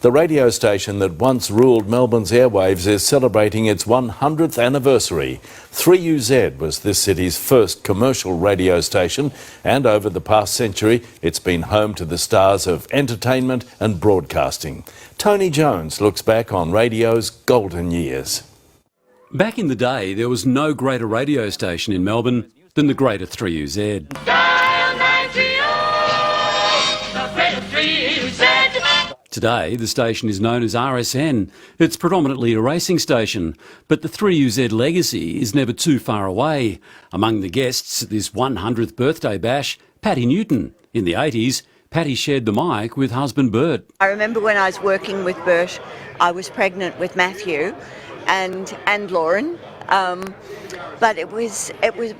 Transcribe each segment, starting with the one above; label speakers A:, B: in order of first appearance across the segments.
A: The radio station that once ruled Melbourne's airwaves is celebrating its 100th anniversary. 3UZ was this city's first commercial radio station, and over the past century it's been home to the stars of entertainment and broadcasting. Tony Jones looks back on radio's golden years.
B: Back in the day, there was no greater radio station in Melbourne than the Greater 3UZ. Today, the station is known as RSN. It's predominantly a racing station, but the 3UZ legacy is never too far away. Among the guests at this 100th birthday bash, Patty Newton. In the 80s, Patty shared the mic with husband Bert.
C: I remember when I was working with Bert, I was pregnant with Matthew and Lauren. But it was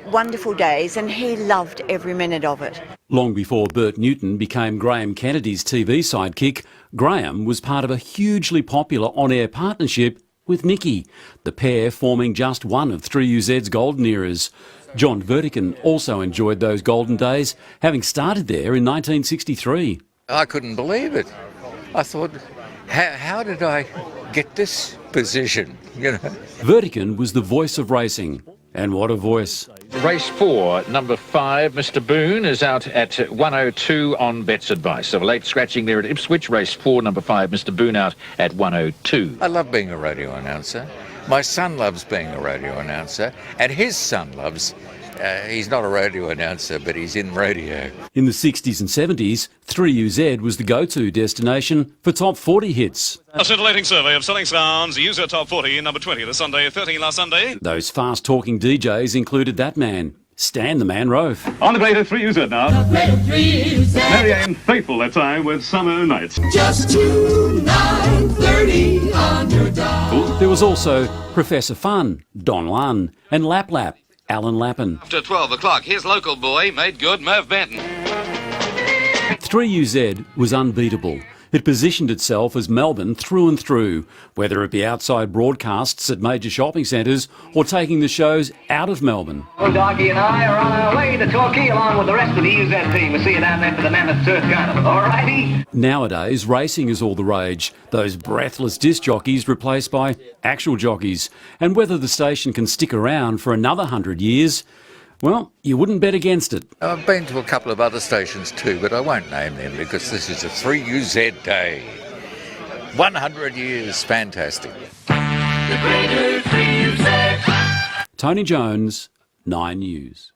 C: wonderful days, and he loved every minute of it.
B: Long before Bert Newton became Graham Kennedy's TV sidekick, Graham was part of a hugely popular on-air partnership with Nikki, the pair forming just one of 3UZ's golden eras. John Vertigan also enjoyed those golden days, having started there in 1963.
D: I couldn't believe it. I thought, how did I get this position? You know?
B: Vertigan was the voice of racing. And what a voice.
E: Race 4, number 5, Mr Boone, is out at 102 on Bet's advice. So a late scratching there at Ipswich. Race 4, number 5, Mr Boone out at 102.
D: I love being a radio announcer. My son loves being a radio announcer, and his son loves... he's not a radio announcer, but he's in radio.
B: In the 60s and 70s, 3UZ was the go-to destination for top 40 hits.
F: A scintillating survey of selling sounds, user top 40, number 20 this Sunday, 13 last Sunday.
B: Those fast-talking DJs included that man, Stan the Man Rofe.
G: On the Greater 3UZ now. The Greater 3UZ. Marianne faithful that time with Summer Nights.
H: Just 9:30 on your dial.
B: There was also Professor Fun, Don Lunn, and Lap Lap, Alan Lappin.
I: After 12 o'clock, here's local boy, made good, Merv Benton.
B: 3UZ was unbeatable. It positioned itself as Melbourne through and through, whether it be outside broadcasts at major shopping centres or taking the shows out of Melbourne.
J: Well, Doggy and I are on our way to Torquay along with the rest of the UZ team. We'll see you down there for the Mammoth Surf Carnival, all righty?
B: Nowadays, racing is all the rage. Those breathless disc jockeys replaced by actual jockeys. And whether the station can stick around for another 100 years, well, you wouldn't bet against it.
D: I've been to a couple of other stations too, but I won't name them because this is a 3UZ day. 100 years, fantastic.
H: The Greater 3UZ.
B: Tony Jones, 9 News.